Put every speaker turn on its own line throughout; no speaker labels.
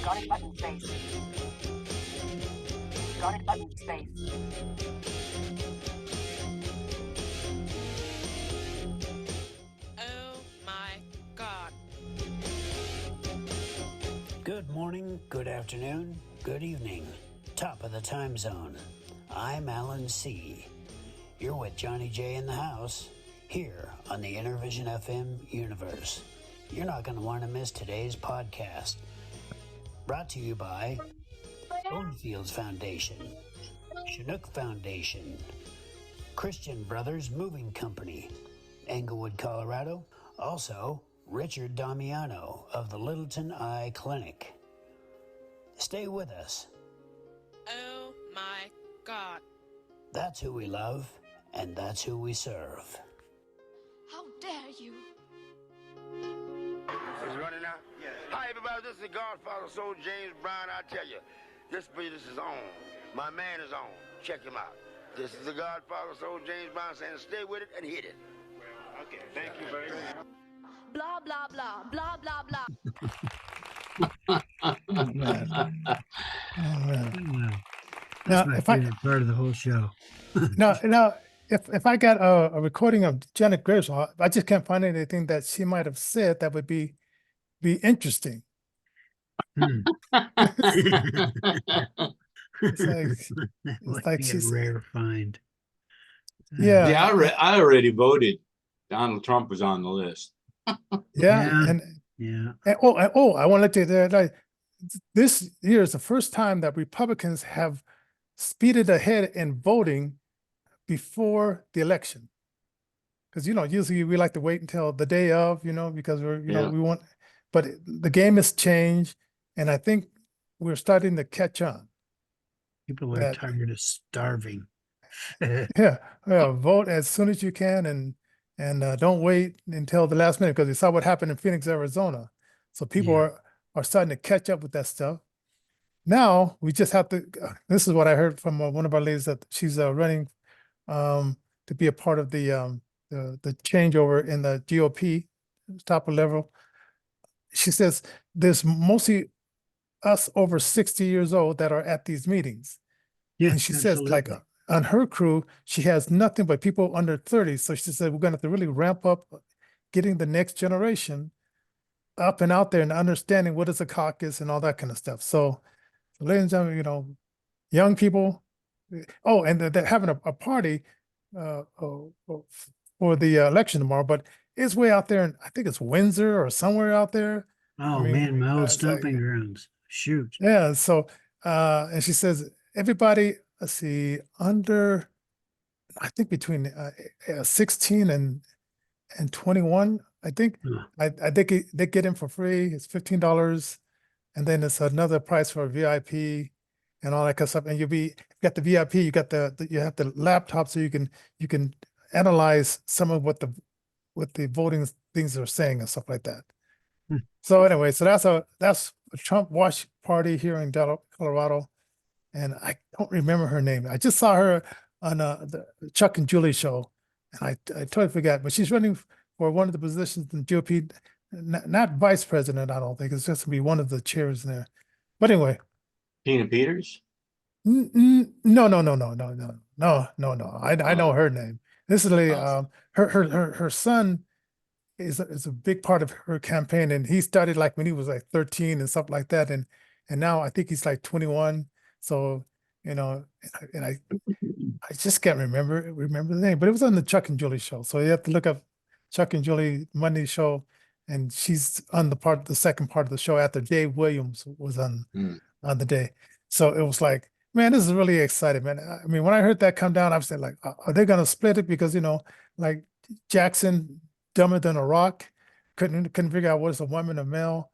Garlic button space. Garlic button space.
Oh my God.
Good morning, good afternoon, good evening. Top of the time zone. I'm Alan C. You're with Johnny J in the house, here on the Intervision FM universe. You're not going to want to miss today's podcast. Brought to you by Bonefields Foundation, Chinook Foundation, Christian Brothers Moving Company, Englewood, Colorado. Also, Richard Damiano of the Littleton Eye Clinic. Stay with us.
Oh my God.
That's who we love, and that's who we serve.
How dare you?
Is it running now? Yes. Hi, everybody. This is the Godfather Soul James Brown. I tell you, this business is on. My man is on. Check him out. This is the Godfather Soul James Brown saying stay with it and hit it.
Okay, thank you very much.
Blah, blah, blah, blah, blah, blah.
Oh, man. Oh, man.
That's
Now,
my
if I
favorite part of the whole show.
now, if I got a recording of Jena Griswold, I just can't find anything that she might have said that would be interesting.
Hmm.
It's
Would
like
be a
she's
rare find.
yeah,
Yeah, I already voted. Donald Trump was on the list.
yeah, and
Yeah.
I want to let you know that this year is the first time that Republicans have speeded ahead in voting before the election. Because usually we like to wait until the day of, because we're
Yeah.
we want, but the game has changed, and I think we're starting to catch on.
People are
That-
tired of starving.
Yeah, vote as soon as you can, and don't wait until the last minute, because we saw what happened in Phoenix, Arizona. So people
Yeah.
are starting to catch up with that stuff. Now we just have to. This is what I heard from one of our ladies, that she's running to be a part of the changeover in the GOP top level. She says there's mostly us over 60 years old that are at these meetings.
Yeah,
And she says, like,
absolutely.
on her crew, she has nothing but people under 30. So she said, we're going to have to really ramp up getting the next generation up and out there and understanding what is a caucus and all that kind of stuff. So, ladies and gentlemen, young people. Oh, and they're having a party for the election tomorrow, but it's way out there, and I think it's Windsor or somewhere out there.
Oh
mean,
man, my old
it's like-
stomping grounds. Shoot.
Yeah. So, and she says everybody, let's see, under, I think between 16 and 21, I think.
Huh.
I think they get in for free. It's $15, and then it's another price for a VIP and all that kind of stuff. And you got the VIP, you got you have the laptop, so you can analyze some of what the voting things are saying and stuff like that.
Hmm.
So anyway, so that's a Trump watch party here in Colorado, and I don't remember her name. I just saw her on the Chuck and Julie show, and I totally forgot. But she's running for one of the positions in GOP, not vice president. I don't think it's just gonna be one of the chairs there. But anyway,
Tina Peters?
no. I know her name. This is her son is a big part of her campaign, and he started like when he was like 13 and stuff like that, and now I think he's like 21. So and I just can't remember the name, but it was on the Chuck and Julie show. So you have to look up Chuck and Julie Monday show, and she's on the second part of the show after Dave Williams was on the day. So it was like, man, this is really exciting, man. I mean, when I heard that come down, I was like, are they gonna split it? Because like Jackson, dumber than a rock, couldn't figure out what is a woman or male,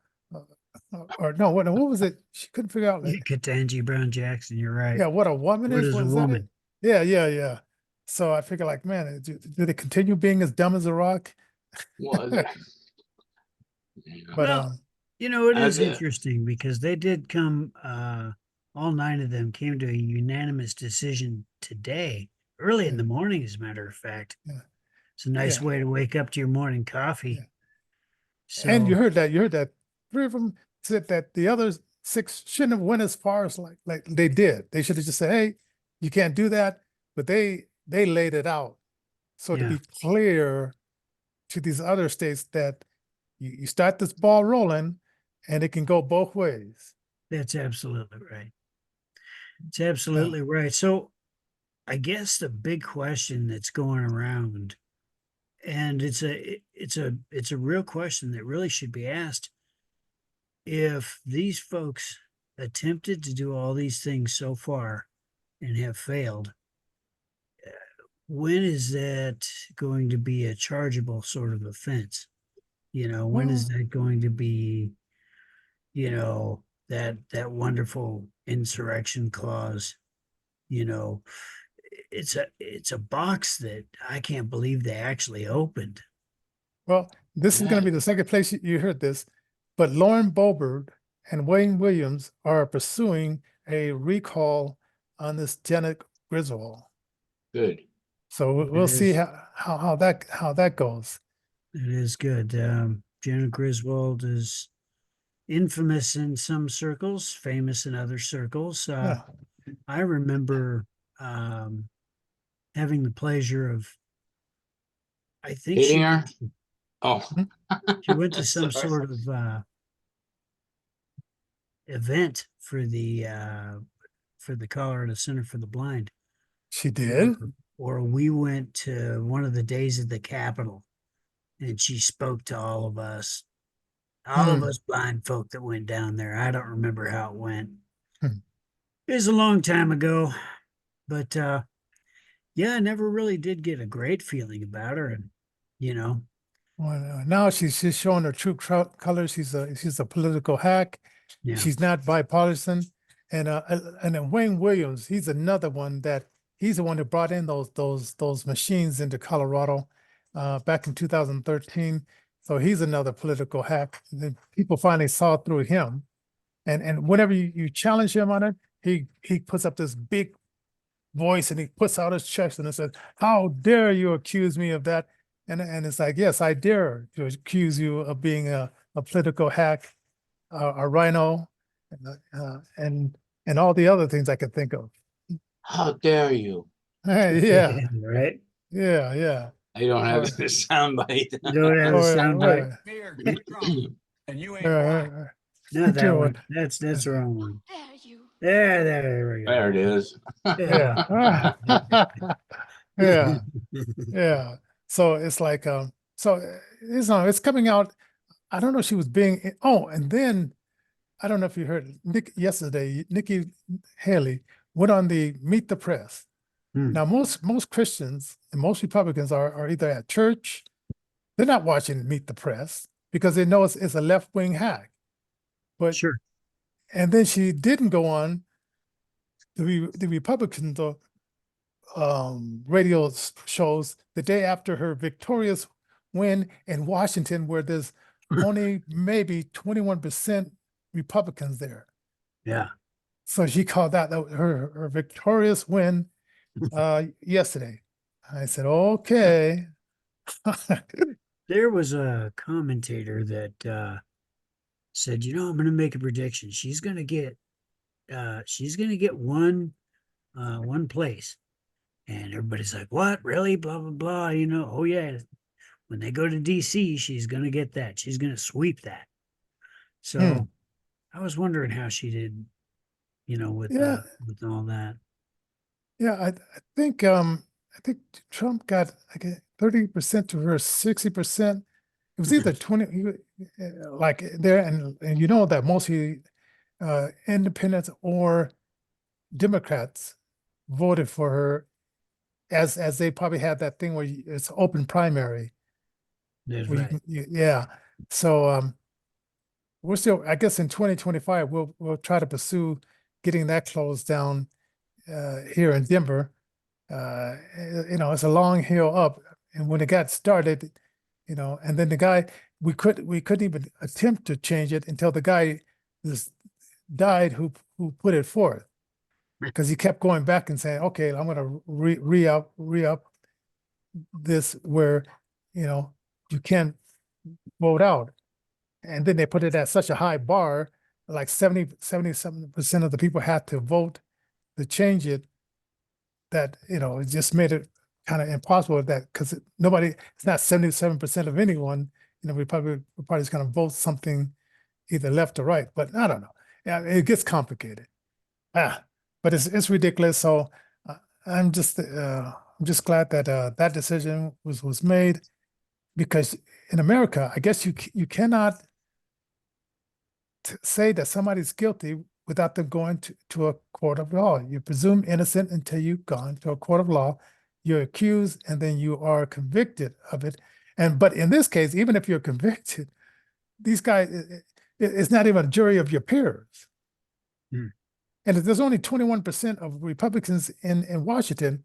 or no, what was it? She couldn't figure out. Like,
Ketanji Brown Jackson, you're right.
yeah, what a woman
What
is.
is a
that it?
woman?
Yeah. So I figure, like, man, do they continue being as dumb as a rock?
Well,
But
Well, it is
Okay.
interesting because they did come, all 9 of them came to a unanimous decision today, early in the morning, as a matter of fact.
Yeah.
It's a nice
Yeah.
way to wake up to your morning coffee.
Yeah.
So,
And you heard that 3 of them said that the others six shouldn't have went as far as like they did. They should have just said, hey, you can't do that. But they laid it out. So to
Yeah.
be clear to these other states that you start this ball rolling and it can go both ways.
That's absolutely right. It's absolutely right. So I guess the big question that's going around, and it's a real question that really should be asked. If these folks attempted to do all these things so far and have failed, when is that going to be a chargeable sort of offense? When is
Well,
that going to be, that wonderful insurrection clause? You know, it's a box that I can't believe they actually opened.
well, this is going
Yeah,
to be the second place you heard this, but Lauren Boebert and Wayne Williams are pursuing a recall on this Jena Griswold.
good.
So
It
we'll see
is
how that goes.
it is good. Jena Griswold is infamous in some circles, famous in other circles.
Yeah,
I remember um, having the pleasure of, I think
Hitting her? Oh.
she went to some
Sorry.
sort of event for the Colorado Center for the Blind,
she
or,
did.
or we went to one of the days at the Capitol, and she spoke to all of
Hmm.
us blind folk that went down there. I don't remember how it went.
Hmm.
It was a long time ago, but yeah, I never really did get a great feeling about her, and you know,
Well, now she's showing her true colors. She's a political hack.
yeah,
She's not bipartisan. And then Wayne Williams, he's another one that he's the one who brought in those machines into Colorado back in 2013. So he's another political hack. And then people finally saw through him. And whenever you challenge him on it, he puts up this big voice and he puts out his chest and it says, "How dare you accuse me of that?" And it's like, yes, I dare to accuse you of being a political hack, a rhino, and all the other things I could think of.
How dare you?
Yeah,
right.
yeah.
I don't have
Or,
the sound bite.
Don't have a
or
sound bite.
And you ain't
uh,
blind.
Not that
Joe,
one. That's the wrong one.
Dare you?
There we go.
There it is.
yeah, yeah, yeah. So it's like, it's coming out. I don't know if she was being, oh, and then I don't know if you heard yesterday, Nikki Haley went on the Meet the Press.
Hmm.
Now, most Christians and most Republicans are either at church, they're not watching Meet the Press because they know it's a left-wing hack. But
Sure.
and then she didn't go on the Republican radio shows the day after her victorious win in Washington, where there's only maybe 21% Republicans there.
Yeah.
So she called that her victorious win yesterday. I said, okay.
There was a commentator that said, I'm going to make a prediction. She's going to get one place. And everybody's like, what? Really? Blah, blah, blah. Oh, yeah. When they go to DC, she's going to get that. She's going to sweep that. So I was wondering how she did, with
Yeah.
with all that.
Yeah, I think Trump got like 30% to her 60%. It was either 20, like there, and you know that mostly independents or Democrats voted for her, as they probably had that thing where it's open primary.
That's
Where
right.
yeah. So we're still, I guess, in 2025 we'll try to pursue getting that closed down here in Denver. It's a long hill up, and when it got started, and then the guy, we couldn't even attempt to change it until the guy just died who put it forth, because he kept going back and saying, okay, I'm going to re up this where you can't vote out, and then they put it at such a high bar like 77% of the people had to vote to change it, that, it just made it kind of impossible that, because it's not 77% of anyone, Republic's going to vote something either left or right, but I don't know. Yeah, it gets complicated. But it's ridiculous. So I'm just glad that that decision was made, because in America, I guess you cannot say that somebody's guilty without them going to a court of law. You presume innocent until you've gone to a court of law. You're accused, and then you are convicted of it. But in this case, even if you're convicted, these guys, it's not even a jury of your peers. And if there's only 21% of Republicans in Washington,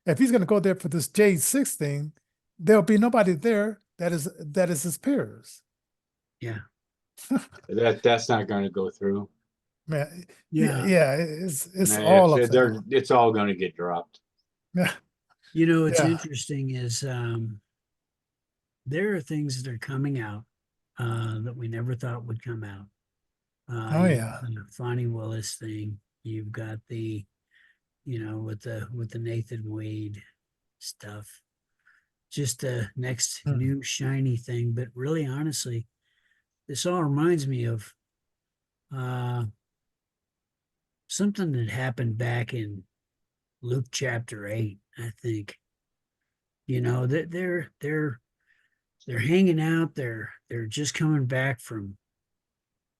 if he's going to go there for this J6 thing, there'll be nobody there that is his peers.
Yeah.
That's not going to go through.
Man,
Yeah.
it's all upside down.
It's all going to get dropped.
Yeah.
What's
Yeah.
interesting is there are things that are coming out that we never thought would come out.
Oh, yeah.
The Fonnie Willis thing. You've got the, with the Nathan Wade stuff. Just the next new shiny thing. But really, honestly, this all reminds me of something that happened back in Luke chapter 8, I think. That they're hanging out. They're just coming back from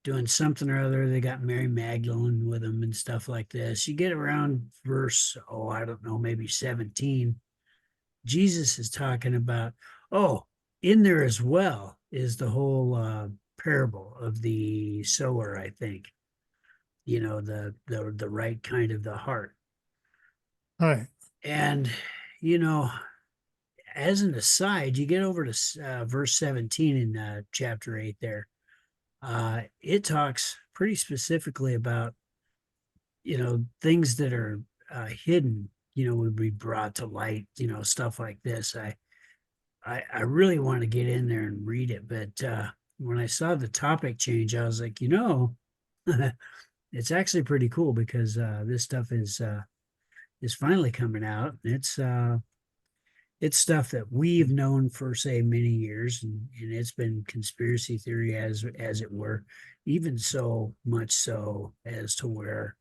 doing something or other. They got Mary Magdalene with them and stuff like this. You get around verse, I don't know, maybe 17. Jesus is talking about, in there as well is the whole parable of the sower, I think. The right kind of the heart.
Right.
And, as an aside, you get over to verse 17 in chapter 8 there. It talks pretty specifically about, things that are hidden, would be brought to light, stuff like this. I really want to get in there and read it. But when I saw the topic change, I was like, it's actually pretty cool, because this stuff is finally coming out. It's stuff that we've known for, say, many years, and it's been conspiracy theory as it were, even so much so as to where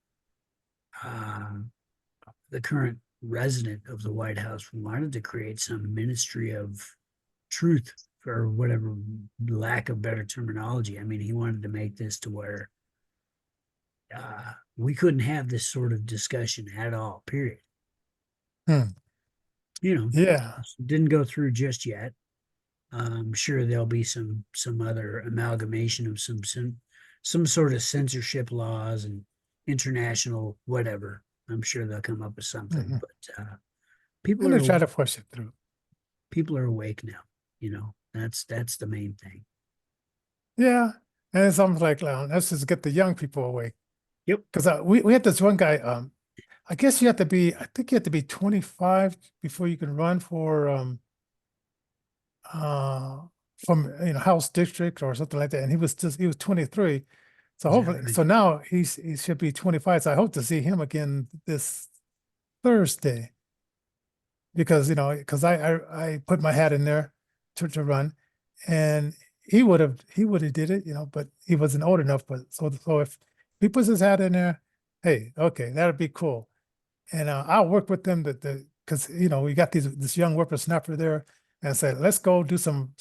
the current resident of the White House wanted to create some ministry of truth, for whatever lack of better terminology. I mean, he wanted to make this to where we couldn't have this sort of discussion at all, period.
Yeah.
Didn't go through just yet. I'm sure there'll be some other amalgamation of some sort of censorship laws and international whatever. I'm sure they'll come up with something. But people
And
are
they try to push it through.
People are awake now. That's the main thing.
Yeah. And it's almost like, let's just get the young people awake.
Yep.
Because we had this one guy, I guess I think you have to be 25 before you can run for from House District or something like that. And he was 23. So hopefully,
right?
so now he should be 25. So I hope to see him again this Thursday. Because I put my hat in there to run, and he would have did it, but he wasn't old enough. But so if he puts his hat in there, hey, okay, that'd be cool. And I'll work with them because we got this young whippersnapper there, and say, let's go do some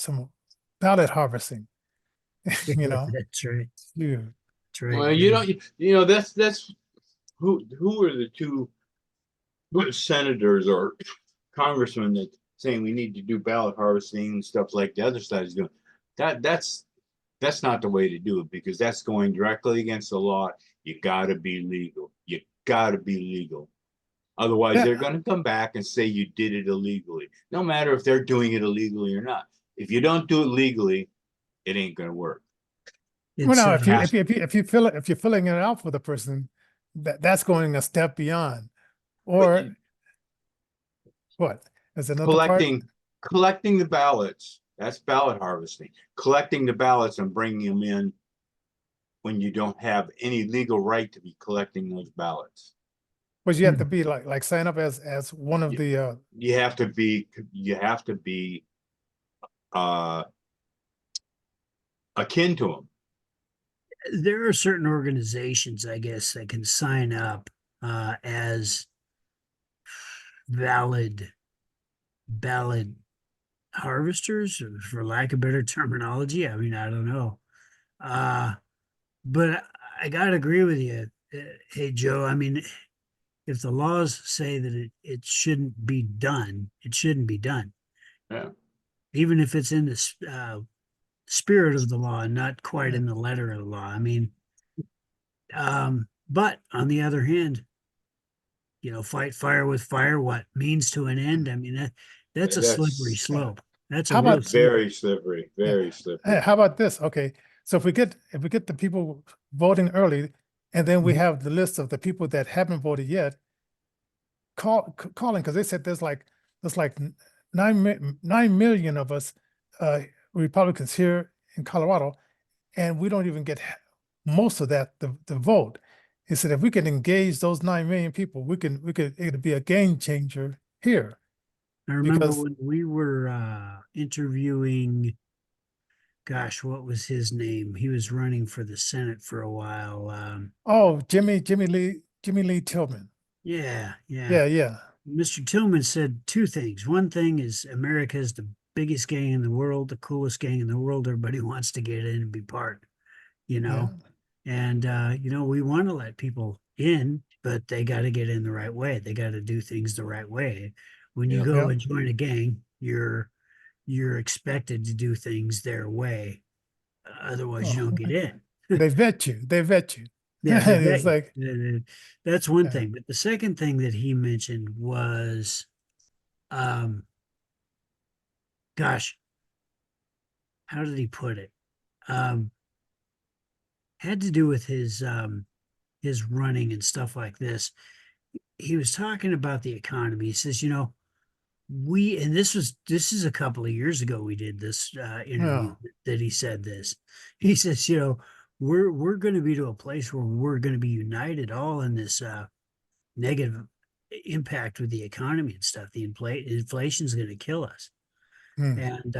ballot harvesting.
That's right.
Yeah.
That's right.
Well, that's who are the two senators or congressmen that saying we need to do ballot harvesting and stuff like the other side is doing. That's not the way to do it, because that's going directly against the law. You got to be legal. You got to be legal. Otherwise, they're going to come back and say you did it illegally. No matter if they're doing it illegally or not. If you don't do it legally, it ain't going to work.
Well, now if you're filling it out for the person, that's going a step beyond. Or what? As another
collecting the ballots. That's ballot harvesting. Collecting the ballots and bringing them in when you don't have any legal right to be collecting those ballots.
But you have to be like sign up as one of the
You have to be akin to them.
There are certain organizations, I guess, that can sign up as valid ballot harvesters, for lack of better terminology. I mean, I don't know. But I gotta agree with you. Hey, Joe, I mean, if the laws say that it shouldn't be done, it shouldn't be done.
Yeah.
Even if it's in the spirit of the law and not quite in the letter of the law. I mean, but on the other hand, fight fire with fire, what means to an end? I mean, that's a slippery slope. That's
How
a real
about-
Very slippery, very slippery.
Hey, how about this? Okay, so if we get the people voting early, and then we have the list of the people that haven't voted yet, calling, because they said there's like 9 million of us Republicans here in Colorado, and we don't even get most of that the vote. He said if we can engage those 9 million people, we could it'd be a game changer here.
I remember
Because-
when we were interviewing, gosh, what was his name? He was running for the Senate for a while.
Oh, Jimmy Lee Tillman.
Yeah.
Yeah.
Mr. Tillman said two things. One thing is America is the biggest gang in the world, the coolest gang in the world. Everybody wants to get in and be part, And, we want to let people in, but they got to get in the right way. They got to do things the right way. When you go and join a gang, you're expected to do things their way. Otherwise, you don't get in.
They vet you.
Yeah,
It's like,
that's one thing. But the second thing that he mentioned was, gosh, how did he put it? Had to do with his running and stuff like this. He was talking about the economy. He says, and this is a couple of years ago we did this interview that he said this. He says, we're going to be to a place where we're going to be united all in this negative impact with the economy and stuff. The inflation is going to kill us. And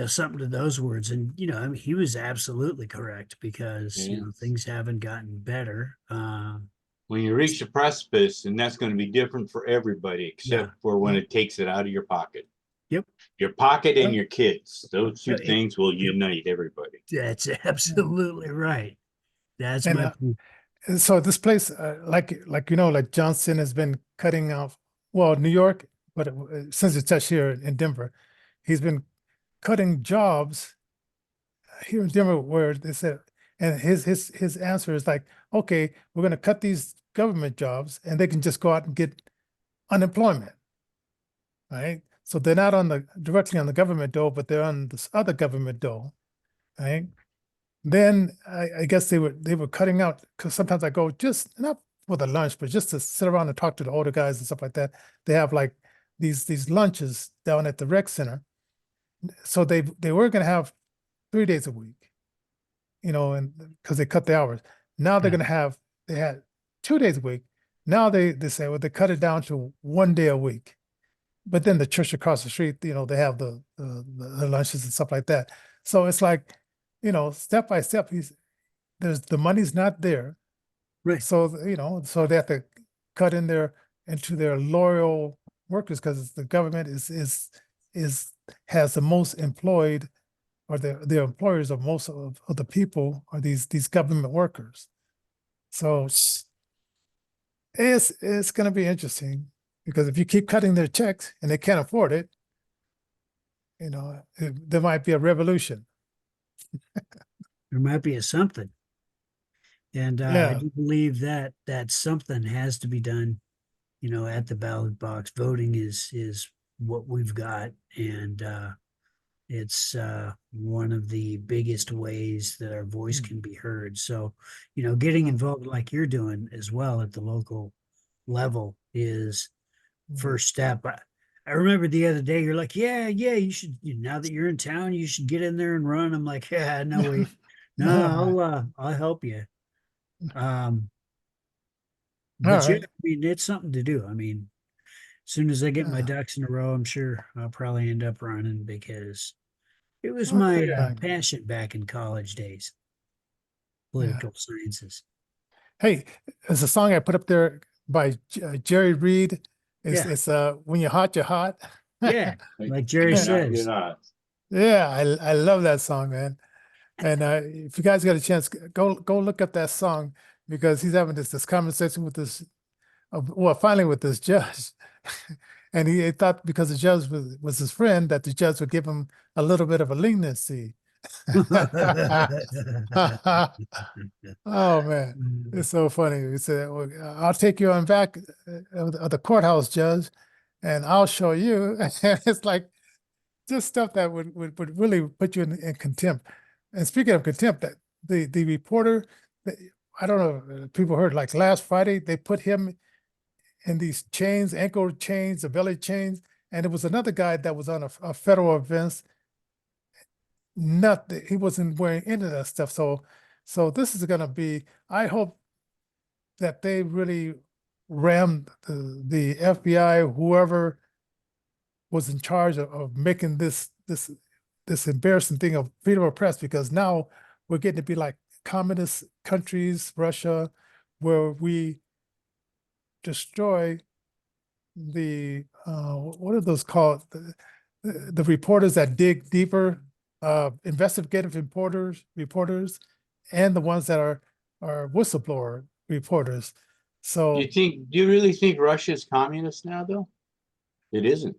something to those words. And I mean, he was absolutely correct because things haven't gotten better.
When you reach the precipice, and that's going to be different for everybody, except for when it takes it out of your pocket.
Yep.
Your pocket and your kids. Those two things will unite everybody.
That's absolutely right. That's
and,
my point.
So this place, like Johnson has been cutting off, well, New York, but since it's touched here in Denver, he's been cutting jobs here in Denver where they said, and his answer is like, okay, we're going to cut these government jobs and they can just go out and get unemployment, right? So they're not directly on the government dole, but they're on this other government dole, right? Then I guess they were cutting out, because sometimes I go just not for the lunch, but just to sit around and talk to the older guys and stuff like that. They have like these lunches down at the rec center. So they were going to have 3 days a week, and because they cut the hours. Now they're going to they had 2 days a week. Now they say, well, they cut it down to 1 day a week. But then the church across the street, they have the lunches and stuff like that. So it's like, step by step, the money's not there.
Right.
So, so they have to cut into their loyal workers, because the government has the most employed, or the employers of most of the people are these government workers. So it's going to be interesting, because if you keep cutting their checks and they can't afford it, there might be a revolution.
There might be a something. And I do believe that something has to be done, at the ballot box. Voting is what we've got. And it's one of the biggest ways that our voice can be heard. So, getting involved like you're doing as well at the local level is first step. I remember the other day, you're like, yeah, you should, now that you're in town, you should get in there and run. I'm like, yeah, no way. No, I'll help you. Um,
All
but yeah,
right.
I mean, it's something to do. I mean, as soon as I get my
Yeah.
ducks in a row, I'm sure I'll probably end up running because it was
Okay.
my passion back in college days,
Yeah.
political sciences.
Hey, there's a song I put up there by Jerry Reed.
Yeah.
It's When You're Hot, You're Hot.
Yeah, like Jerry
You're not. You're
says.
not.
Yeah, I love that song, man. And if you guys get a chance, go look up that song because he's having this conversation with this, well, finally with this judge, and he thought because the judge was his friend that the judge would give him a little bit of a leniency. Oh man, it's so funny. He said, well, "I'll take you on back of the courthouse, judge, and I'll show you." And it's like just stuff that would really put you in contempt. And speaking of contempt, that the reporter, I don't know, people heard like last Friday they put him in these chains, ankle chains, the belly chains, and it was another guy that was on a federal event. Not he wasn't wearing any of that stuff. So this is gonna be. I hope that they really rammed the FBI, whoever was in charge of making this embarrassing thing of freedom of press, because now we're getting to be like communist countries, Russia, where we destroy what are those called? The reporters that dig deeper, investigative reporters, and the ones that are whistleblower reporters. So
Do you really think Russia's communist now, though? It isn't.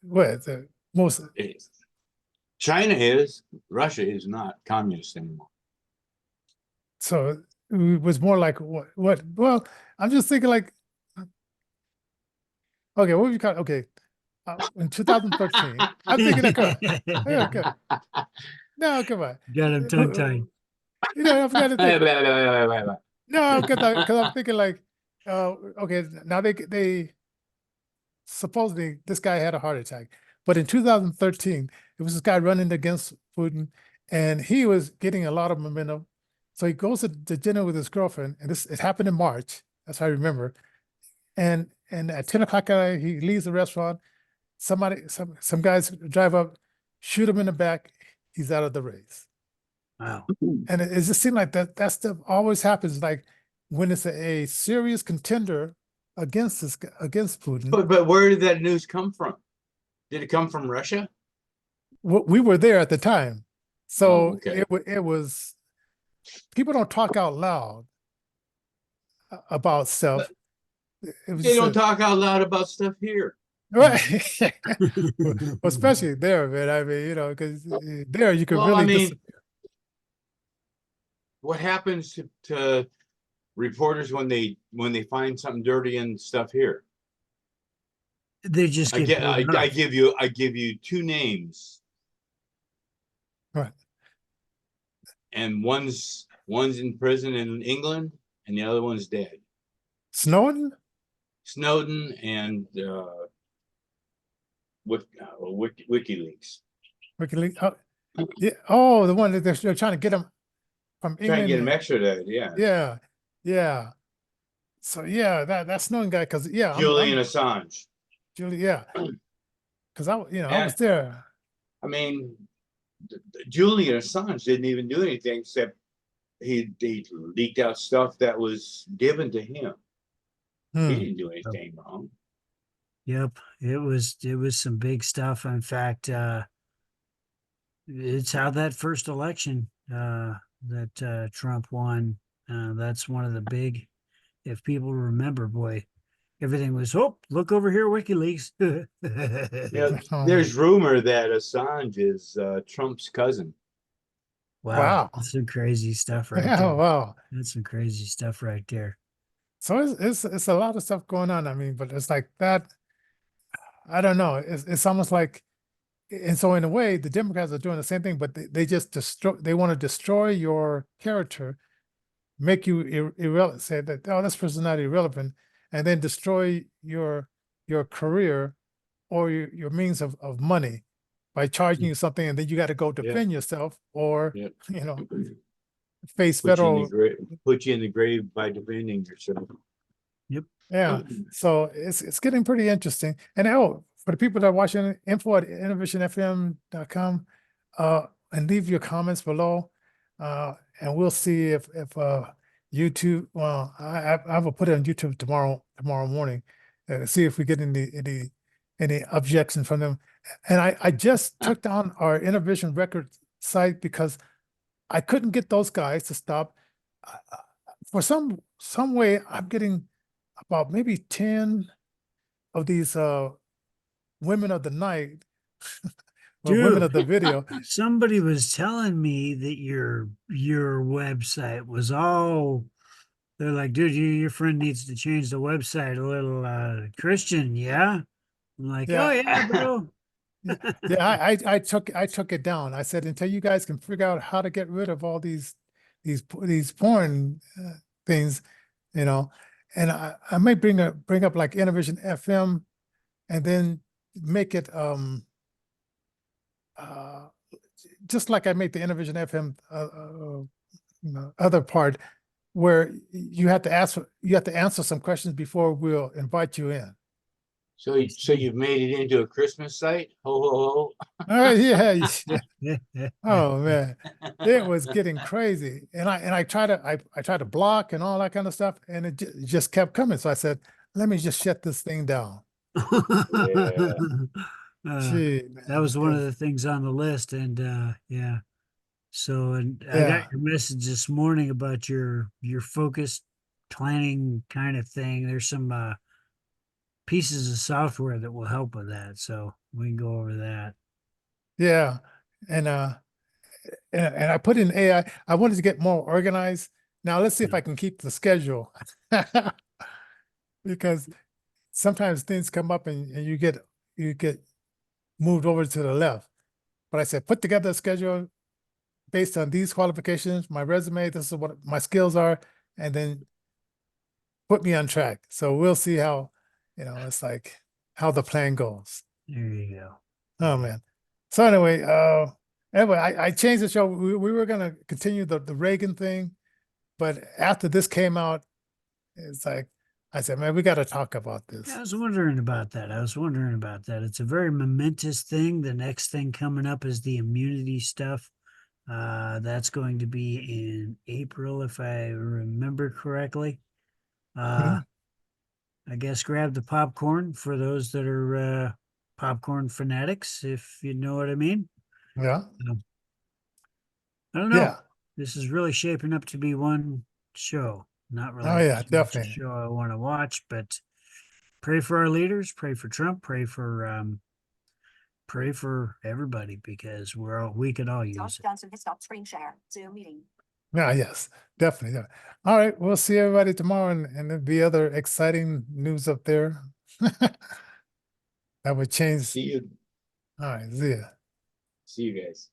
what the most
China is. Russia is not communist anymore.
so it was more like what well, I'm just thinking like okay, what we call okay. In 2013, I'm thinking that come on. Okay. No, come on.
Got him tongue tied.
You know, I forgot to think. No, because I'm thinking like, okay, now they supposedly this guy had a heart attack, but in 2013 it was this guy running against Putin, and he was getting a lot of momentum. So he goes to dinner with his girlfriend, and it happened in March. That's how I remember. And at 10 o'clock at night, he leaves the restaurant. Some guys drive up, shoot him in the back. He's out of the race.
Wow.
And it just seemed like that stuff always happens. Like when it's a serious contender against Putin.
But where did that news come from? Did it come from Russia?
We were there at the time, so
okay.
it was. People don't talk out loud about stuff.
They don't talk out loud about stuff here.
Right. Well, especially there, man. I mean, you know, because there you can really.
I mean, what happens to reporters when they find something dirty and stuff here?
They just
I give you two names.
Right.
And one's in prison in England, and the other one's dead.
Snowden
and WikiLeaks.
WikiLeaks. Yeah. Oh, the one that they're trying to get him from England.
Trying to get him extradited. Yeah.
Yeah. So yeah, that Snowden guy, because yeah,
Julian Assange.
Yeah. Because I was there.
I mean, Julian Assange didn't even do anything except he leaked out stuff that was given to him. He didn't do anything wrong.
Yep, it was some big stuff. In fact, it's how that first election that Trump won. That's one of the big, if people remember, boy, everything was, oh, look over here, WikiLeaks.
Yeah, there's rumor that Assange is Trump's cousin.
Wow.
That's some crazy stuff right
Yeah,
there.
wow.
That's some crazy stuff right there.
So it's a lot of stuff going on. I mean, but it's like that. I don't know. It's almost like, and so in a way, the Democrats are doing the same thing, but they just they want to destroy your character, make you irrelevant, say that, oh, this person's not irrelevant, and then destroy your career or your means of money by charging you something, and then you got to go defend yourself, or you know. face
Put you in the
federal.
grave. Put you in the grave by defending yourself.
Yeah. So it's getting pretty interesting. And for the people that are watching, info at innovationfm.com, and leave your comments below. And we'll see if YouTube, well, I will put it on YouTube tomorrow morning, see if we get any objection from them. And I just took down our Innovation Record site because I couldn't get those guys to stop. For some way, I'm getting about maybe 10 of these women of the night or women of
Dude,
the video.
somebody was telling me that your website was all. They're like, dude, your friend needs to change the website a little Christian, yeah? I'm like, oh
Yeah.
yeah, bro.
Yeah, I took it down. I said until you guys can figure out how to get rid of all these porn things, you know, and I may bring up like Innovation FM, and then make it uh just like I made the Innovation FM other part where you have to answer some questions before we'll invite you in.
So you've made it into a Christmas site? Ho ho ho!
Oh yeah, yeah. Oh man, it was getting crazy, and I try to block and all that kind of stuff, and it just kept coming. So I said, let me just shut this thing down.
Yeah.
Gee,
That
man,
was one of the things on the list, and yeah. So, and I got
yeah,
your message this morning about your focused planning kind of thing. There's some pieces of software that will help with that, so we can go over that.
yeah, and and I put in AI. I wanted to get more organized. Now let's see if I can keep the schedule, because sometimes things come up and you get moved over to the left. But I said, put together a schedule based on these qualifications, my resume, this is what my skills are, and then put me on track. So we'll see how, it's like how the plan goes.
There you go.
Oh man. So anyway, I changed the show. We were gonna continue the Reagan thing, but after this came out, it's like I said, man, we got to talk about this.
I was wondering about that. It's a very momentous thing. The next thing coming up is the immunity stuff. That's going to be in April, if I remember correctly.
Mhm.
I guess grab the popcorn for those that are popcorn fanatics, if you know what I mean.
Yeah.
I don't know.
Yeah.
This is really shaping up to be one show. Not really
Oh yeah,
so much a
definitely.
show I want to watch, but pray for our leaders, pray for Trump, pray for everybody because we could all use it.
Johnson has stopped screen share. Zoom meeting.
Yeah, yes, definitely. Yeah. All right, we'll see everybody tomorrow, and there'll be other exciting news up there. That would change.
See you.
All right, see ya.
See you guys.